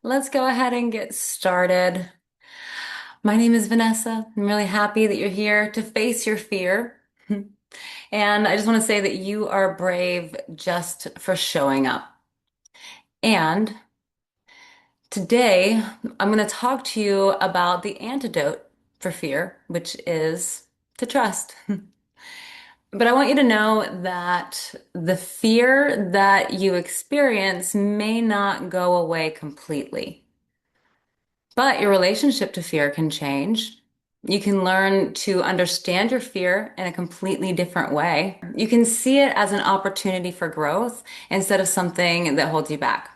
Let's go ahead and get started. My name is Vanessa. I'm really happy that you're here to face your fear. And I just want to say that you are brave just for showing up. And today, I'm going to talk to you about the antidote for fear, which is to trust. But I want you to know that the fear that you experience may not go away completely. But your relationship to fear can change. You can learn to understand your fear in a completely different way. You can see it as an opportunity for growth instead of something that holds you back.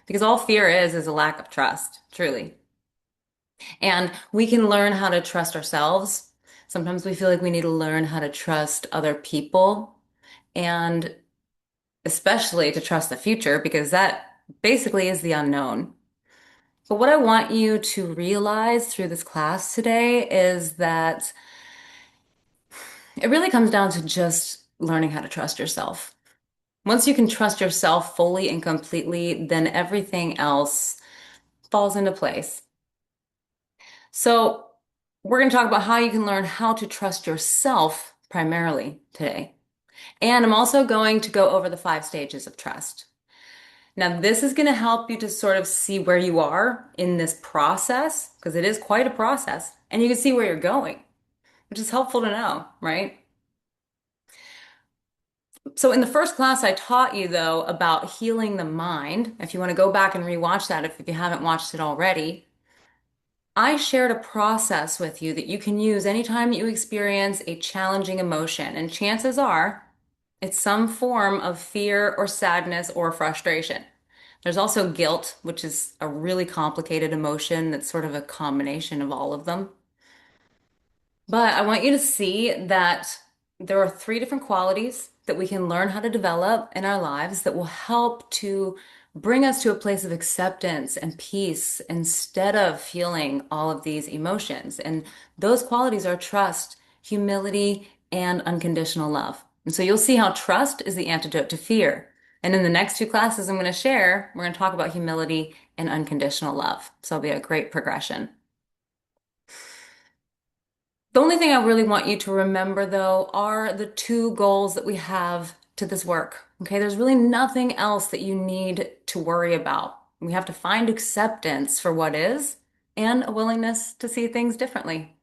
Because all fear is a lack of trust, truly. And we can learn how to trust ourselves. Sometimes we feel like we need to learn how to trust other people and especially to trust the future because that basically is the unknown. But what I want you to realize through this class today is that it really comes down to just learning how to trust yourself. Once you can trust yourself fully and completely, then everything else falls into place. So, we're going to talk about how you can learn how to trust yourself primarily today. And I'm also going to go over the 5 stages of trust. Now, this is going to help you to sort of see where you are in this process, because it is quite a process, and you can see where you're going, which is helpful to know, right? So, in the first class, I taught you, though, about healing the mind. If you want to go back and rewatch that, if you haven't watched it already, I shared a process with you that you can use anytime you experience a challenging emotion, and chances are it's some form of fear or sadness or frustration. There's also guilt, which is a really complicated emotion that's sort of a combination of all of them. But I want you to see that there are 3 different qualities that we can learn how to develop in our lives that will help to bring us to a place of acceptance and peace instead of feeling all of these emotions. And those qualities are trust, humility, and unconditional love. And so you'll see how trust is the antidote to fear. And in the next 2 classes I'm going to share, we're going to talk about humility and unconditional love. So it'll be a great progression. The only thing I really want you to remember, though, are the 2 goals that we have to this work. Okay, there's really nothing else that you need to worry about. We have to find acceptance for what is and a willingness to see things differently.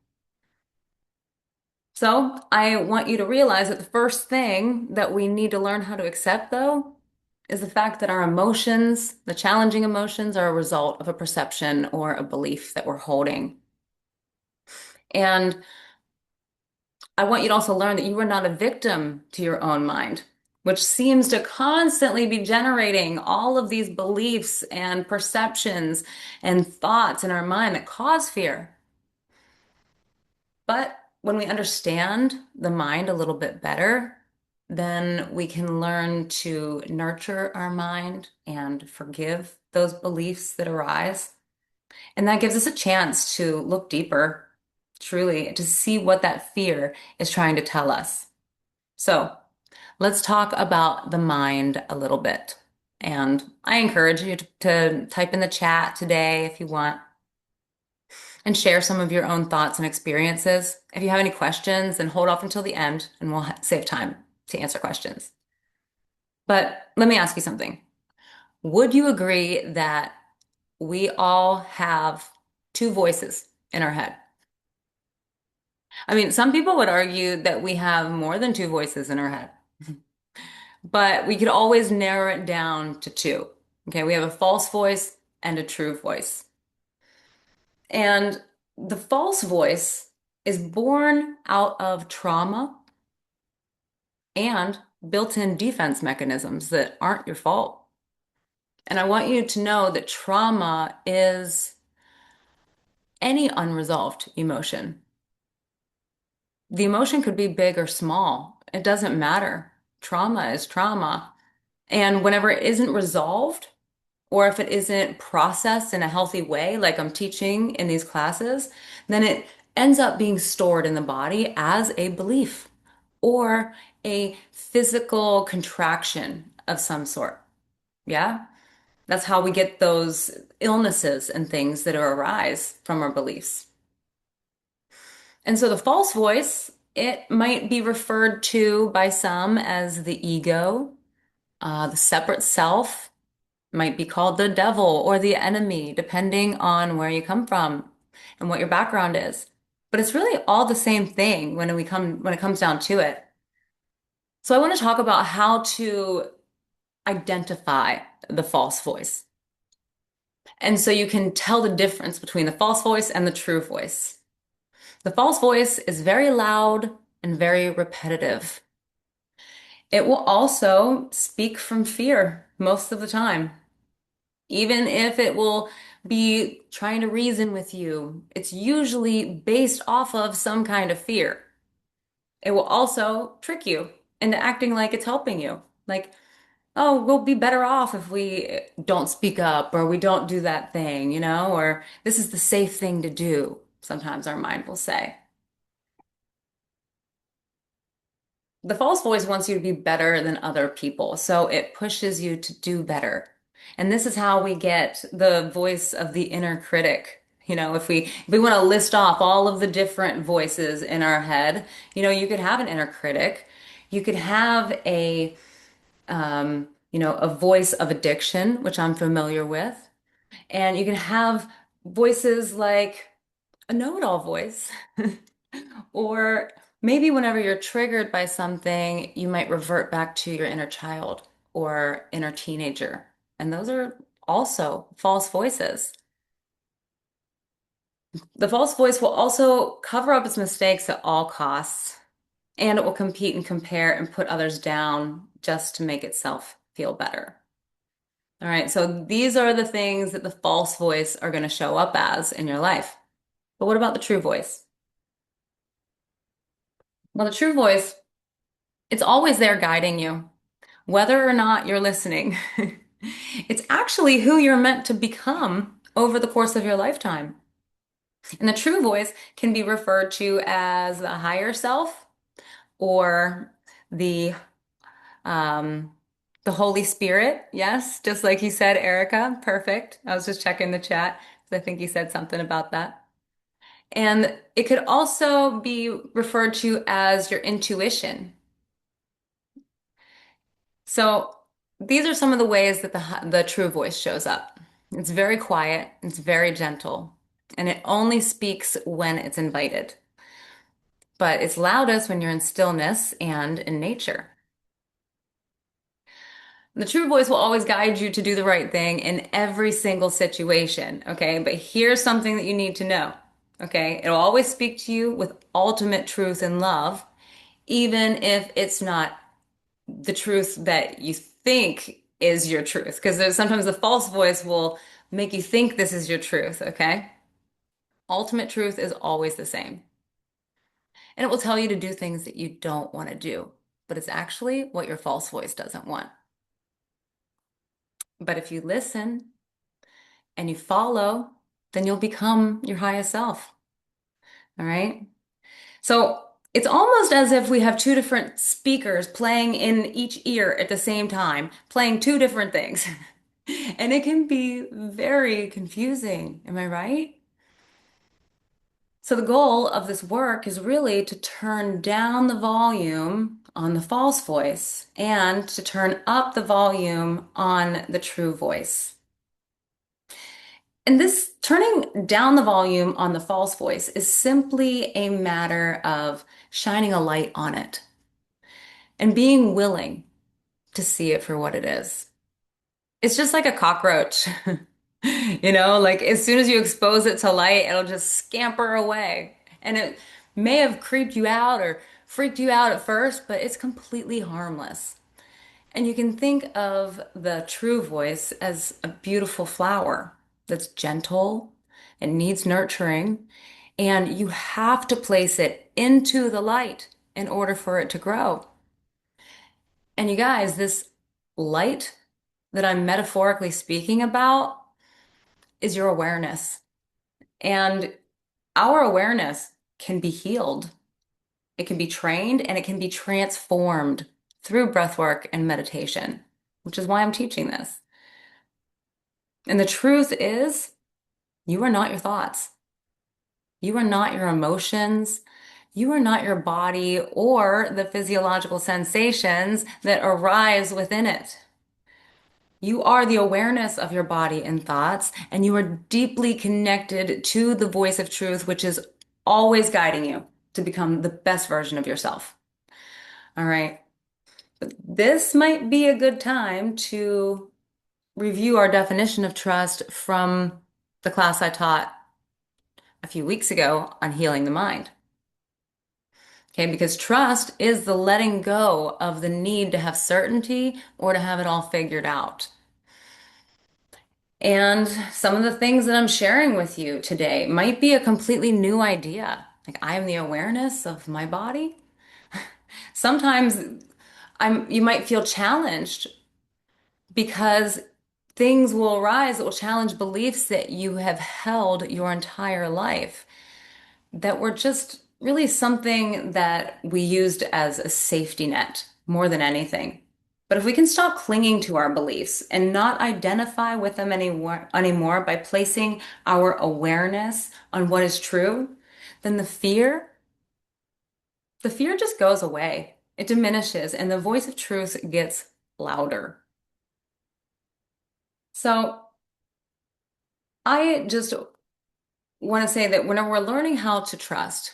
So, I want you to realize that the first thing that we need to learn how to accept, though, is the fact that our emotions, the challenging emotions, are a result of a perception or a belief that we're holding. And I want you to also learn that you are not a victim to your own mind, which seems to constantly be generating all of these beliefs and perceptions and thoughts in our mind that cause fear. But when we understand the mind a little bit better, then we can learn to nurture our mind and forgive those beliefs that arise. And that gives us a chance to look deeper, truly, to see what that fear is trying to tell us. So let's talk about the mind a little bit. And I encourage you to type in the chat today if you want and share some of your own thoughts and experiences. If you have any questions, then hold off until the end and we'll save time to answer questions. But let me ask you something. Would you agree that we all have 2 voices in our head? I mean, some people would argue that we have more than 2 voices in our head, but we could always narrow it down to 2. Okay, we have a false voice and a true voice. And the false voice is born out of trauma and built-in defense mechanisms that aren't your fault. And I want you to know that trauma is any unresolved emotion. The emotion could be big or small. It doesn't matter. Trauma is trauma. And whenever it isn't resolved, or if it isn't processed in a healthy way, like I'm teaching in these classes, then it ends up being stored in the body as a belief or a physical contraction of some sort. Yeah? That's how we get those illnesses and things that arise from our beliefs. And so the false voice, it might be referred to by some as the ego, the separate self, might be called the devil or the enemy, depending on where you come from and what your background is. But it's really all the same thing when it comes down to it. So I want to talk about how to identify the false voice. And so you can tell the difference between the false voice and the true voice. The false voice is very loud and very repetitive. It will also speak from fear most of the time. Even if it will be trying to reason with you, it's usually based off of some kind of fear. It will also trick you into acting like it's helping you. Like, oh, we'll be better off if we don't speak up or we don't do that thing, or this is the safe thing to do, sometimes our mind will say. The false voice wants you to be better than other people, so it pushes you to do better. And this is how we get the voice of the inner critic. If we want to list off all of the different voices in our head, you could have an inner critic. You could have a voice of addiction, which I'm familiar with. And you can have voices like a know-it-all voice. Or maybe whenever you're triggered by something, you might revert back to your inner child or inner teenager. And those are also false voices. The false voice will also cover up its mistakes at all costs, and it will compete and compare and put others down just to make itself feel better. All right, so these are the things that the false voice are going to show up as in your life. But what about the true voice? Well, the true voice, it's always there guiding you, whether or not you're listening. It's actually who you're meant to become over the course of your lifetime. And the true voice can be referred to as the higher self or the um, the Holy Spirit. Yes, just like you said, Erica. Perfect. I was just checking the chat because I think you said something about that. And it could also be referred to as your intuition. So these are some of the ways that the true voice shows up. It's very quiet, it's very gentle, and it only speaks when it's invited. But it's loudest when you're in stillness and in nature. The true voice will always guide you to do the right thing in every single situation, okay? But here's something that you need to know, okay? It'll always speak to you with ultimate truth and love, even if it's not the truth that you think is your truth. Because there's sometimes the false voice will make you think this is your truth, okay? Ultimate truth is always the same. And it will tell you to do things that you don't want to do, but it's actually what your false voice doesn't want. But if you listen and you follow, then you'll become your highest self. All right? So it's almost as if we have two different speakers playing in each ear at the same time, playing two different things. And it can be very confusing. Am I right? So the goal of this work is really to turn down the volume on the false voice and to turn up the volume on the true voice. And this turning down the volume on the false voice is simply a matter of shining a light on it and being willing to see it for what it is. It's just like a cockroach. Like as soon as you expose it to light, it'll just scamper away. And it may have creeped you out or freaked you out at first, but it's completely harmless. And you can think of the true voice as a beautiful flower that's gentle and needs nurturing, and you have to place it into the light in order for it to grow. And you guys, this light that I'm metaphorically speaking about is your awareness. And our awareness can be healed, it can be trained, and it can be transformed through breath work and meditation, which is why I'm teaching this. And the truth is, you are not your thoughts. You are not your emotions. You are not your body or the physiological sensations that arise within it. You are the awareness of your body and thoughts, and you are deeply connected to the voice of truth, which is always guiding you to become the best version of yourself. All right. This might be a good time to review our definition of trust from the class I taught a few weeks ago on healing the mind. Okay, because trust is the letting go of the need to have certainty or to have it all figured out. And some of the things that I'm sharing with you today might be a completely new idea. Like I am the awareness of my body. Sometimes you might feel challenged because things will arise that will challenge beliefs that you have held your entire life that were just really something that we used as a safety net more than anything. But if we can stop clinging to our beliefs and not identify with them anymore by placing our awareness on what is true, then the fear just goes away. It diminishes and the voice of truth gets louder. So I just want to say that whenever we're learning how to trust,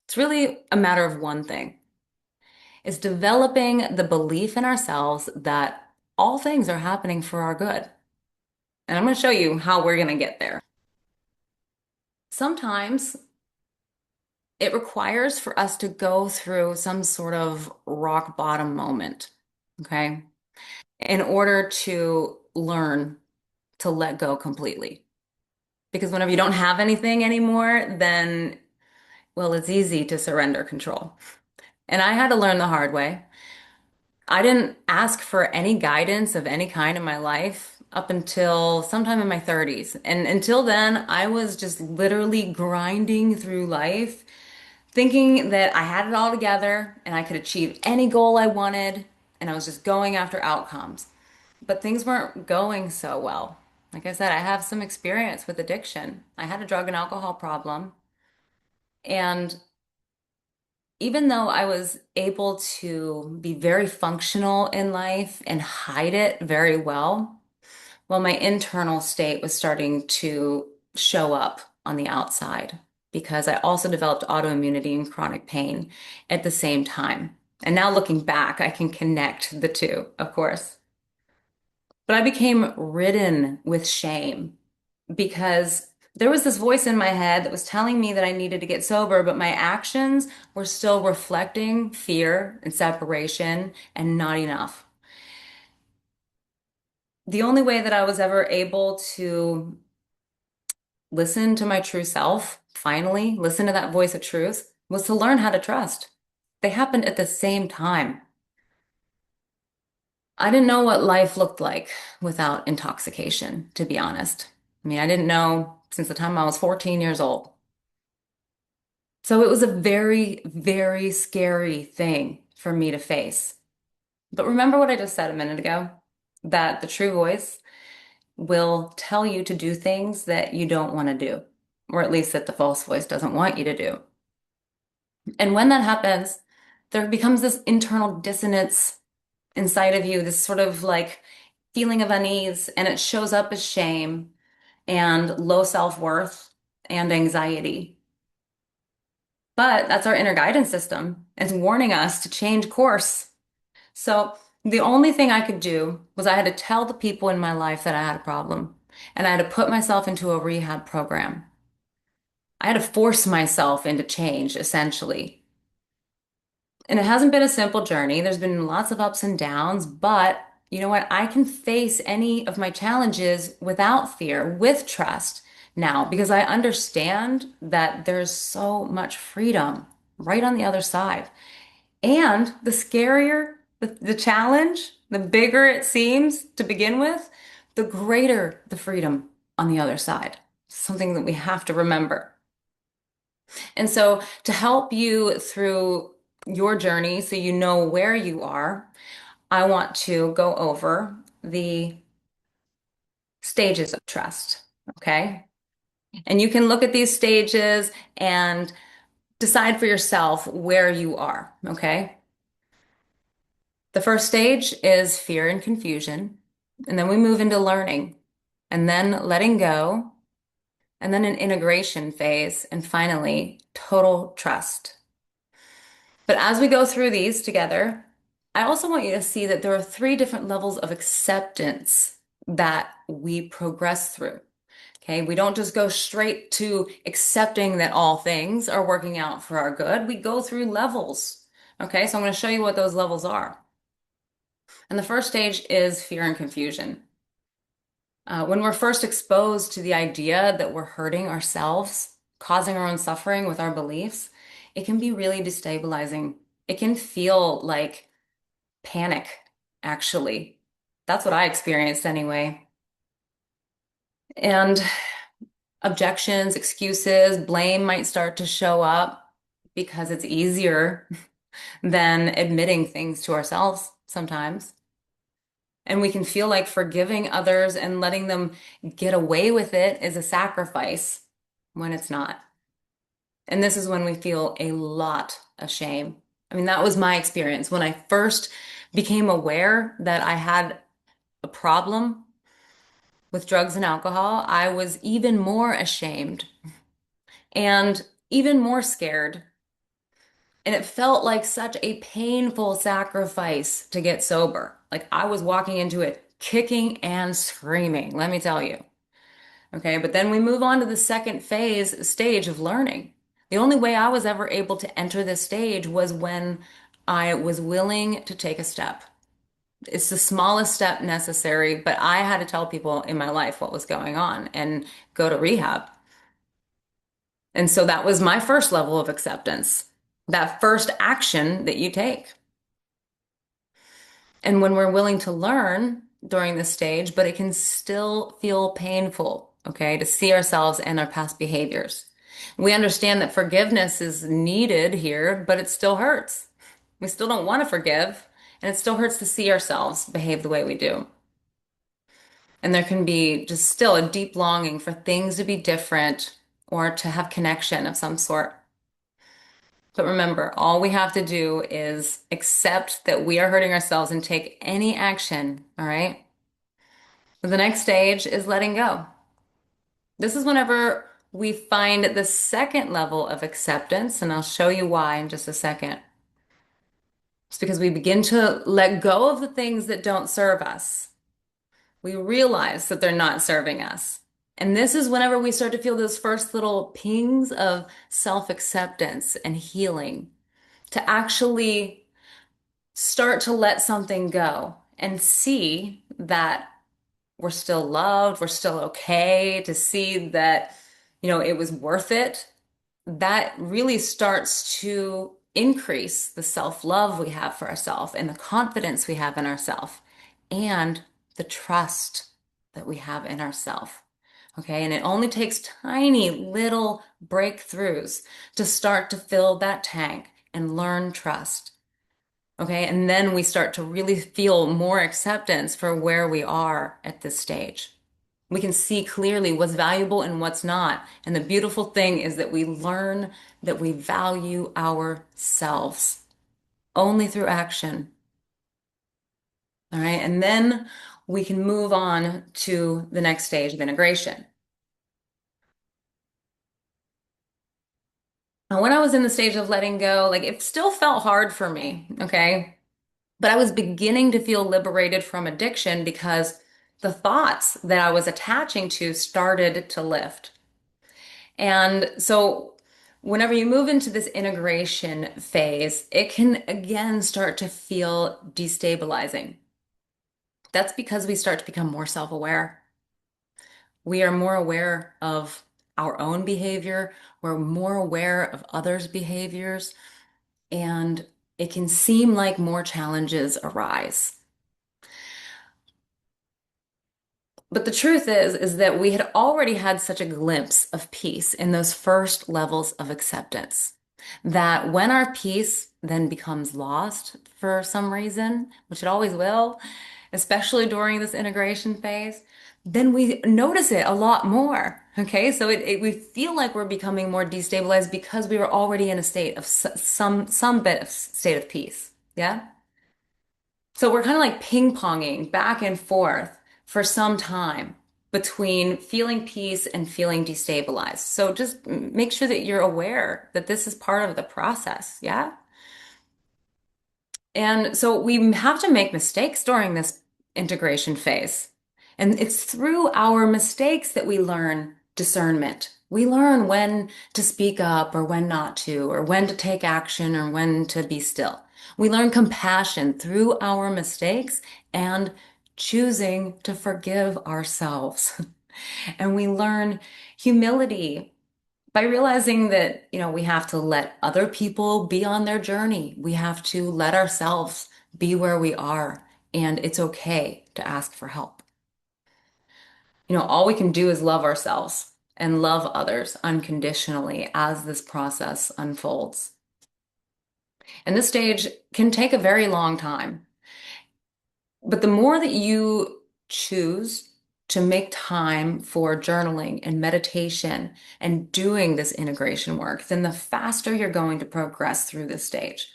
it's really a matter of one thing. It's developing the belief in ourselves that all things are happening for our good. And I'm going to show you how we're going to get there. Sometimes it requires for us to go through some sort of rock bottom moment, okay, in order to learn to let go completely. Because whenever you don't have anything anymore, then, well, it's easy to surrender control. And I had to learn the hard way. I didn't ask for any guidance of any kind in my life up until sometime in my 30s. And until then, I was just literally grinding through life, thinking that I had it all together and I could achieve any goal I wanted, and I was just going after outcomes. But things weren't going so well. Like I said, I have some experience with addiction. I had a drug and alcohol problem. And even though I was able to be very functional in life and hide it very well, well, my internal state was starting to show up on the outside because I also developed autoimmunity and chronic pain at the same time. And now looking back, I can connect the two, of course. But I became ridden with shame because there was this voice in my head that was telling me that I needed to get sober, but my actions were still reflecting fear and separation and not enough. The only way that I was ever able to listen to my true self, finally, listen to that voice of truth, was to learn how to trust. They happened at the same time. I didn't know what life looked like without intoxication, to be honest. I mean, I didn't know since the time I was 14 years old. So it was a very, very scary thing for me to face. But remember what I just said a minute ago? That the true voice will tell you to do things that you don't want to do, or at least that the false voice doesn't want you to do. And when that happens, there becomes this internal dissonance inside of you, this sort of like feeling of unease, and it shows up as shame and low self-worth and anxiety. But that's our inner guidance system. It's warning us to change course. So the only thing I could do was I had to tell the people in my life that I had a problem, and I had to put myself into a rehab program. I had to force myself into change, essentially. And it hasn't been a simple journey. There's been lots of ups and downs, but you know what? I can face any of my challenges without fear, with trust now, because I understand that there's so much freedom right on the other side. And the scarier the challenge, the bigger it seems to begin with, the greater the freedom on the other side. Something that we have to remember. And so, to help you through your journey so you know where you are, I want to go over the stages of trust. Okay. And you can look at these stages and decide for yourself where you are. Okay. The first stage is fear and confusion. And then we move into learning and then letting go and then an integration phase. And finally, total trust. But as we go through these together, I also want you to see that there are three different levels of acceptance that we progress through. Okay, we don't just go straight to accepting that all things are working out for our good. We go through levels. Okay, so I'm going to show you what those levels are. And the first stage is fear and confusion. When we're first exposed to the idea that we're hurting ourselves, causing our own suffering with our beliefs, it can be really destabilizing. It can feel like panic, actually. That's what I experienced anyway. And objections, excuses, blame might start to show up because it's easier than admitting things to ourselves sometimes. And we can feel like forgiving others and letting them get away with it is a sacrifice when it's not. And this is when we feel a lot of shame. I mean, that was my experience. When I first became aware that I had a problem with drugs and alcohol, I was even more ashamed and even more scared. And it felt like such a painful sacrifice to get sober. Like I was walking into it kicking and screaming, let me tell you. Okay, but then we move on to the second stage of learning. The only way I was ever able to enter this stage was when I was willing to take a step. It's the smallest step necessary, but I had to tell people in my life what was going on and go to rehab. And so that was my first level of acceptance, that first action that you take. And when we're willing to learn during this stage, but it can still feel painful, okay, to see ourselves and our past behaviors. We understand that forgiveness is needed here, but it still hurts. We still don't want to forgive, and it still hurts to see ourselves behave the way we do. And there can be just still a deep longing for things to be different or to have connection of some sort. But remember, all we have to do is accept that we are hurting ourselves and take any action, all right? The next stage is letting go. This is whenever we find the second level of acceptance, and I'll show you why in just a second. It's because we begin to let go of the things that don't serve us. We realize that they're not serving us. And this is whenever we start to feel those first little pings of self-acceptance and healing to actually start to let something go and see that we're still loved, we're still okay, to see that, it was worth it. That really starts to increase the self-love we have for ourselves and the confidence we have in ourselves and the trust that we have in ourselves. Okay, and it only takes tiny little breakthroughs to start to fill that tank and learn trust. Okay, and then we start to really feel more acceptance for where we are at this stage. We can see clearly what's valuable and what's not. And the beautiful thing is that we learn that we value ourselves only through action. All right, and then we can move on to the next stage of integration. Now, when I was in the stage of letting go, like it still felt hard for me, okay? But I was beginning to feel liberated from addiction because the thoughts that I was attaching to started to lift. And so whenever you move into this integration phase, it can again start to feel destabilizing. That's because we start to become more self-aware. We are more aware of our own behavior. We're more aware of others' behaviors, and it can seem like more challenges arise. But the truth is that we had already had such a glimpse of peace in those first levels of acceptance that when our peace then becomes lost for some reason, which it always will, especially during this integration phase, then we notice it a lot more. Okay, so we feel like we're becoming more destabilized because we were already in a state of some bit of state of peace. Yeah. So we're kind of like ping-ponging back and forth for some time between feeling peace and feeling destabilized. So just make sure that you're aware that this is part of the process. Yeah. And so we have to make mistakes during this integration phase. And it's through our mistakes that we learn discernment. We learn when to speak up or when not to, or when to take action or when to be still. We learn compassion through our mistakes and choosing to forgive ourselves. And we learn humility by realizing that, we have to let other people be on their journey. We have to let ourselves be where we are, and it's okay to ask for help. All we can do is love ourselves and love others unconditionally as this process unfolds. And this stage can take a very long time. But the more that you choose to make time for journaling and meditation and doing this integration work, then the faster you're going to progress through this stage.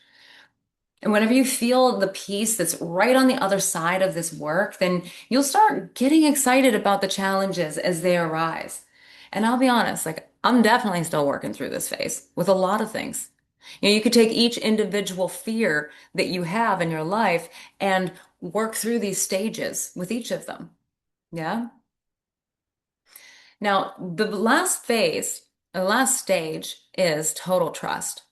And whenever you feel the peace that's right on the other side of this work, then you'll start getting excited about the challenges as they arise. And I'll be honest, like I'm definitely still working through this phase with a lot of things. You could take each individual fear that you have in your life and work through these stages with each of them. Yeah. Now, the last phase, the last stage is total trust.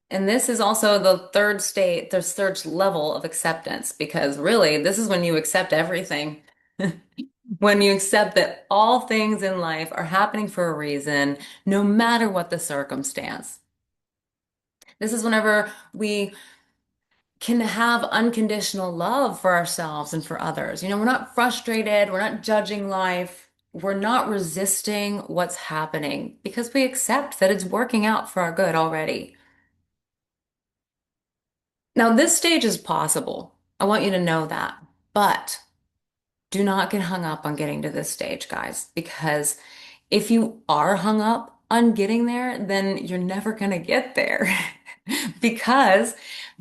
And this is also the third state, the third level of acceptance, because really, this is when you accept everything. When you accept that all things in life are happening for a reason, no matter what the circumstance. This is whenever we can have unconditional love for ourselves and for others. We're not frustrated, we're not judging life, we're not resisting what's happening because we accept that it's working out for our good already. Now, this stage is possible. I want you to know that. But do not get hung up on getting to this stage, guys, because if you are hung up on getting there, then you're never going to get there because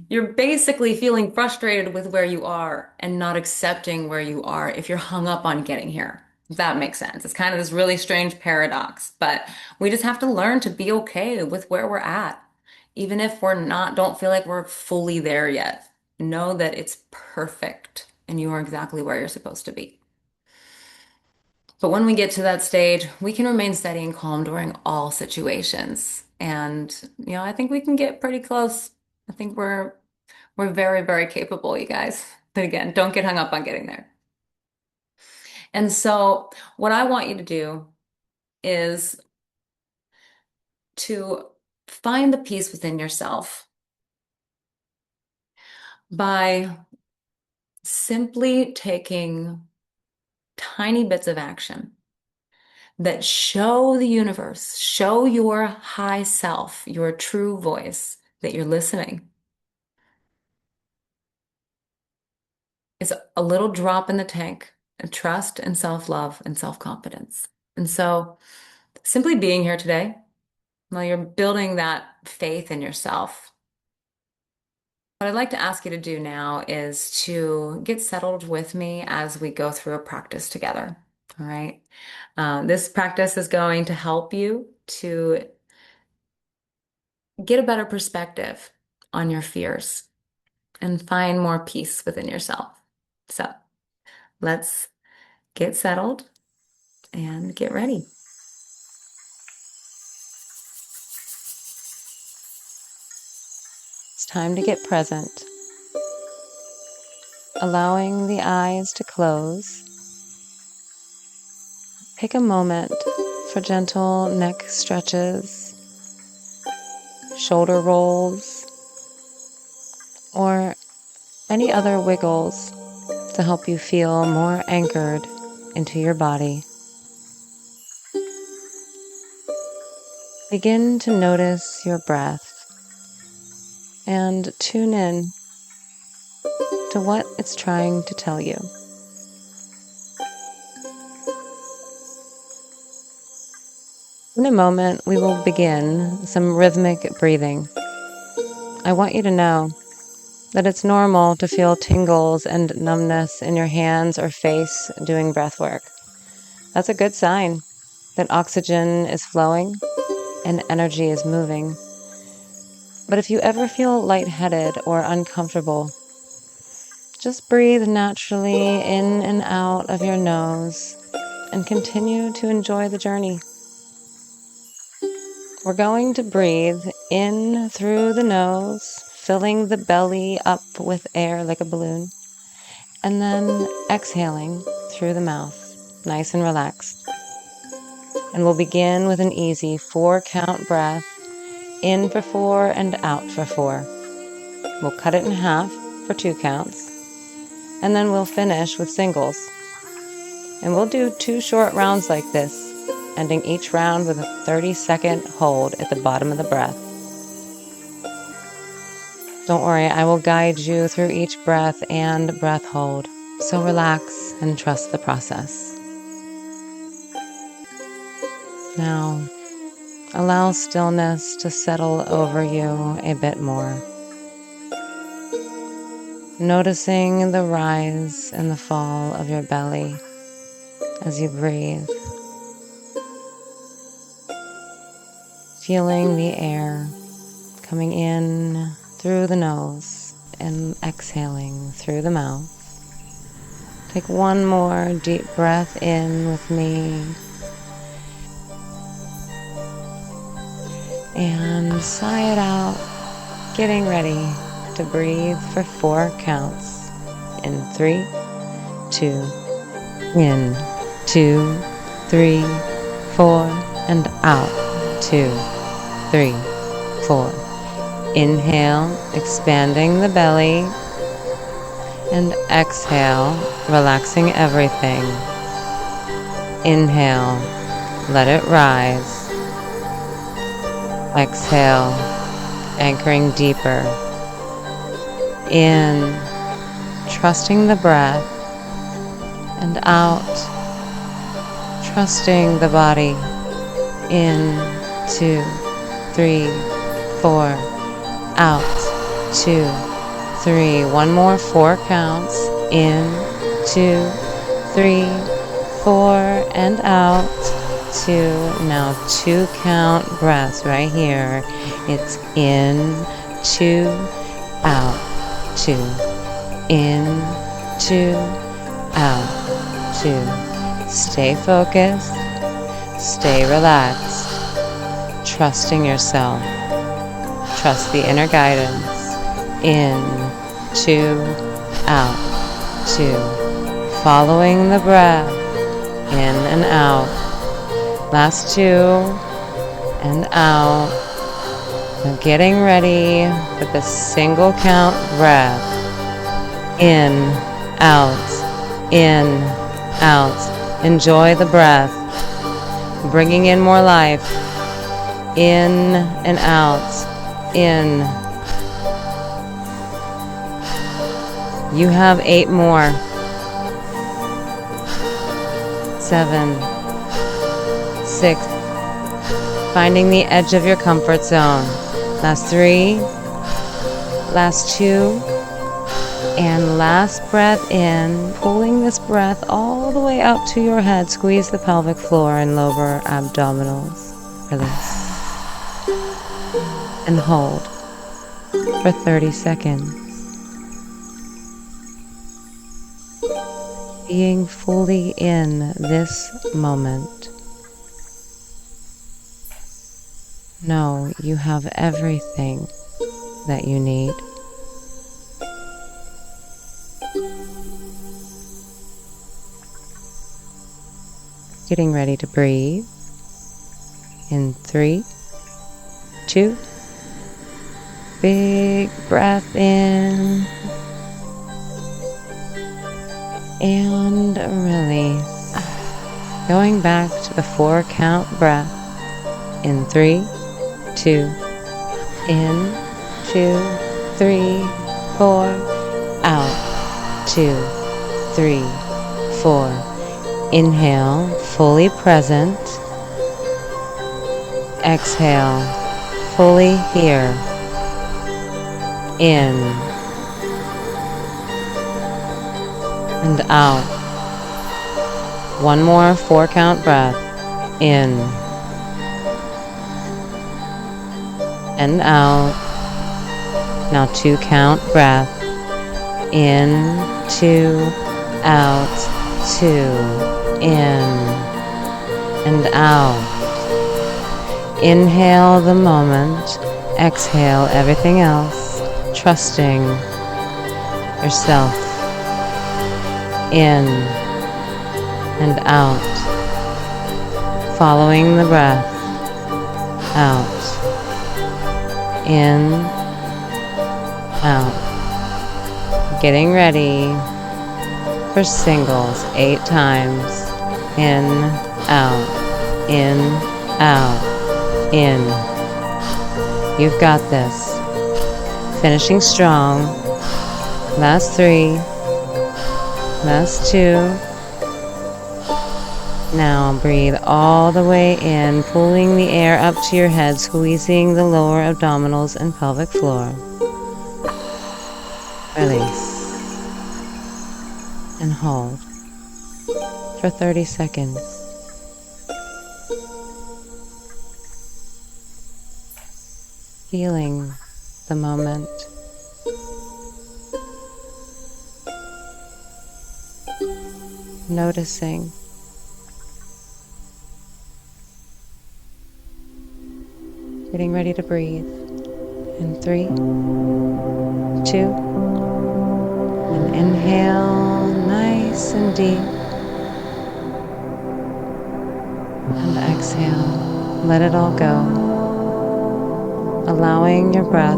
you're basically feeling frustrated with where you are and not accepting where you are if you're hung up on getting here. If that makes sense. It's kind of this really strange paradox, but we just have to learn to be okay with where we're at, even if don't feel like we're fully there yet. Know that it's perfect and you are exactly where you're supposed to be. But when we get to that stage, we can remain steady and calm during all situations. And, I think we can get pretty close. I think we're very, very capable, you guys. But again, don't get hung up on getting there. And so what I want you to do is to find the peace within yourself by simply taking tiny bits of action that show the universe, show your high self, your true voice that you're listening. It's a little drop in the tank of trust and self-love and self-confidence. And so simply being here today, while you're building that faith in yourself, what I'd like to ask you to do now is to get settled with me as we go through a practice together. All right. This practice is going to help you to get a better perspective on your fears and find more peace within yourself. So let's get settled and get ready. It's time to get present, allowing the eyes to close. Take a moment for gentle neck stretches, shoulder rolls, or any other wiggles to help you feel more anchored into your body. Begin to notice your breath and tune in to what it's trying to tell you. In a moment, we will begin some rhythmic breathing. I want you to know that it's normal to feel tingles and numbness in your hands or face doing breath work. That's a good sign that oxygen is flowing and energy is moving. But if you ever feel lightheaded or uncomfortable, just breathe naturally in and out of your nose and continue to enjoy the journey. We're going to breathe in through the nose, filling the belly up with air like a balloon, and then exhaling through the mouth, nice and relaxed. And we'll begin with an easy 4-count breath, in for 4 and out for 4. We'll cut it in half for 2 counts, and then we'll finish with singles. And we'll do 2 short rounds like this, ending each round with a 30-second hold at the bottom of the breath. Don't worry, I will guide you through each breath and breath hold. So relax and trust the process. Now, allow stillness to settle over you a bit more. Noticing the rise and the fall of your belly as you breathe. Feeling the air coming in through the nose and exhaling through the mouth. Take one more deep breath in with me. And sigh it out, getting ready to breathe for 4 counts. In 3, 2, in, 2, 3, 4, and out. 2, 3, 4. Inhale, expanding the belly, and exhale, relaxing everything. Inhale, let it rise. Exhale, anchoring deeper. In, trusting the breath, and out, trusting the body. In, 2, 3, 4, out, 2, 3. One more 4 counts. In, 2, 3, 4, and out. 2. Now 2-count breaths right here. It's in, 2, out, 2. In, 2, out, 2. Stay focused. Stay relaxed. Trusting yourself. Trust the inner guidance. In, 2, out, 2. Following the breath. In and out. Last 2, and out. Now getting ready for the single count breath. In, out, in, out. Enjoy the breath. Bringing in more life. In and out. In. You have 8 more. 7, 6. Finding the edge of your comfort zone. Last 3. Last 2. And last breath in. Pulling this breath all the way out to your head. Squeeze the pelvic floor and lower abdominals. Release. And hold for 30 seconds. Being fully in this moment. Know you have everything that you need. Getting ready to breathe. In 3, 2. Big breath in. And release. Going back to the 4-count breath. In 3, 2. In, 2, 3, 4. Out. 2, 3, 4. Inhale, fully present. Exhale, fully here. In and out. One more 4-count breath. In and out. Now 2-count breath. In, 2, out, 2, in and out. Inhale the moment. Exhale everything else, trusting yourself. In and out. Following the breath. Out. In, out. Getting ready for singles 8 times. In, out, in, out, in. You've got this. Finishing strong. Last 3. Last 2. Now breathe all the way in, pulling the air up to your head, squeezing the lower abdominals and pelvic floor. Release. And hold for 30 seconds. Feeling the moment. Noticing. Getting ready to breathe. In 3, 2, and inhale nice and deep. And exhale. Let it all go. Allowing your breath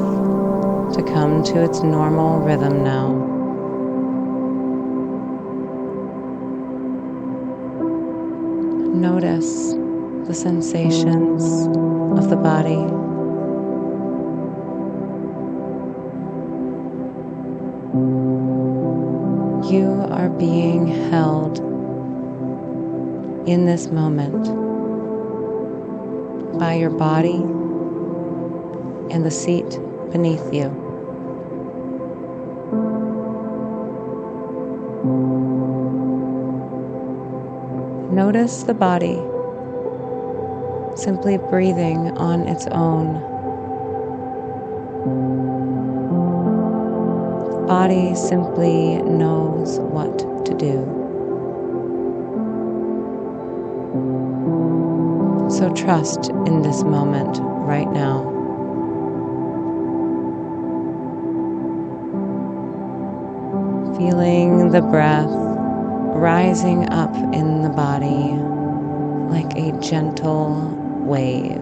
to come to its normal rhythm now. Notice the sensations of the body. You are being held in this moment by your body and the seat beneath you. Notice the body simply breathing on its own. The body simply knows what to do. So trust in this moment right now. Feeling the breath rising up in the body like a gentle wave.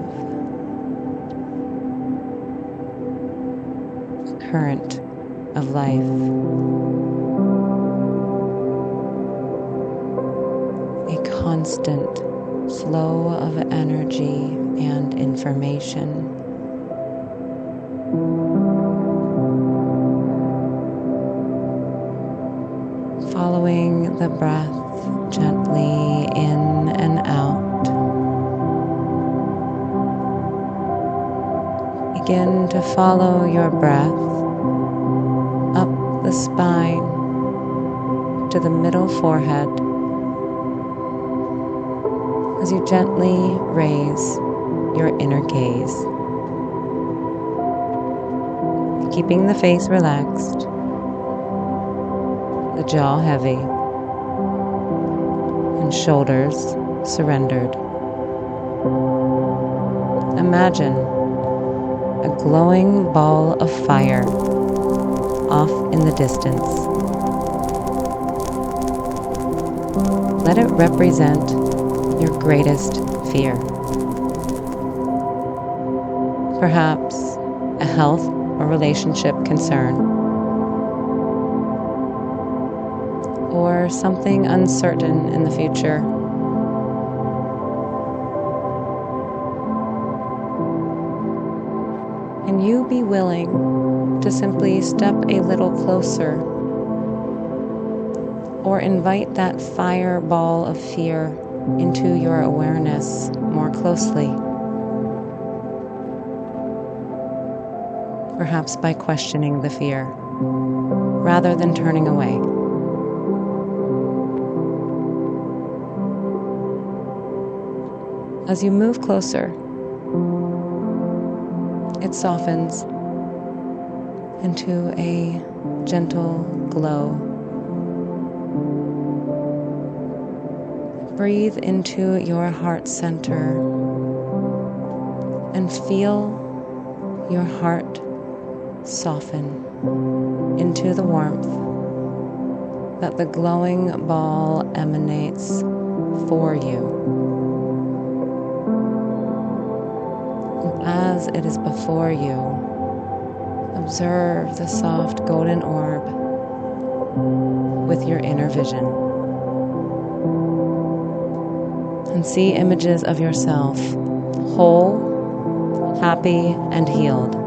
Current of life. A constant flow of energy and information. Following the breath gently in and out. Begin to follow your breath up the spine to the middle forehead as you gently raise your inner gaze. Keeping the face relaxed, the jaw heavy, and shoulders surrendered. Imagine a glowing ball of fire off in the distance. Let it represent your greatest fear. Perhaps a health or relationship concern, or something uncertain in the future. Can you be willing to simply step a little closer or invite that fireball of fear into your awareness more closely? perhaps by questioning the fear, rather than turning away. As you move closer, it softens into a gentle glow. Breathe into your heart center and feel your heart soften into the warmth that the glowing ball emanates for you. And as it is before you, observe the soft golden orb with your inner vision. And see images of yourself whole, happy, and healed.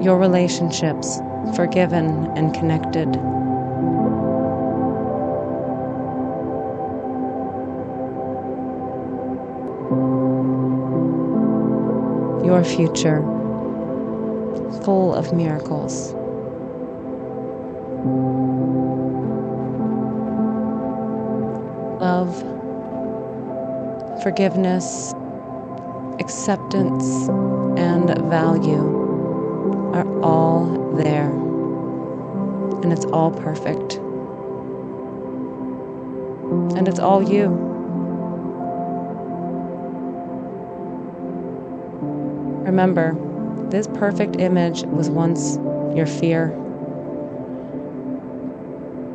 Your relationships forgiven and connected. Your future full of miracles. Love, forgiveness, acceptance, and value are all there, and it's all perfect, and it's all you. Remember, this perfect image was once your fear.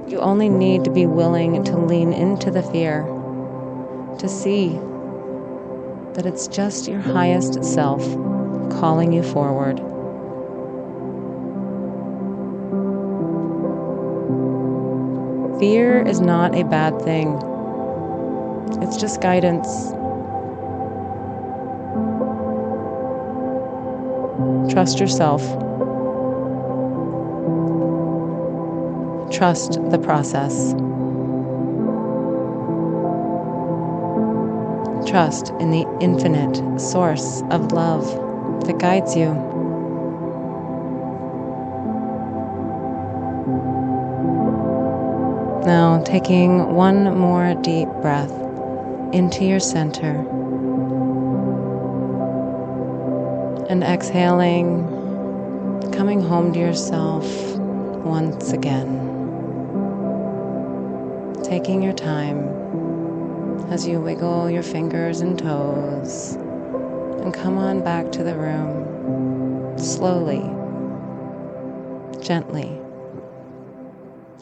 You only need to be willing to lean into the fear, to see that it's just your highest self calling you forward. Fear is not a bad thing. It's just guidance. Trust yourself. Trust the process. Trust in the infinite source of love that guides you. Now, taking one more deep breath into your center and exhaling, coming home to yourself once again. Taking your time as you wiggle your fingers and toes and come on back to the room slowly, gently.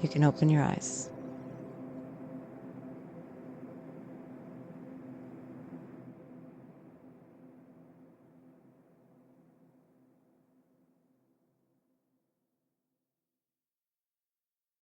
You can open your eyes.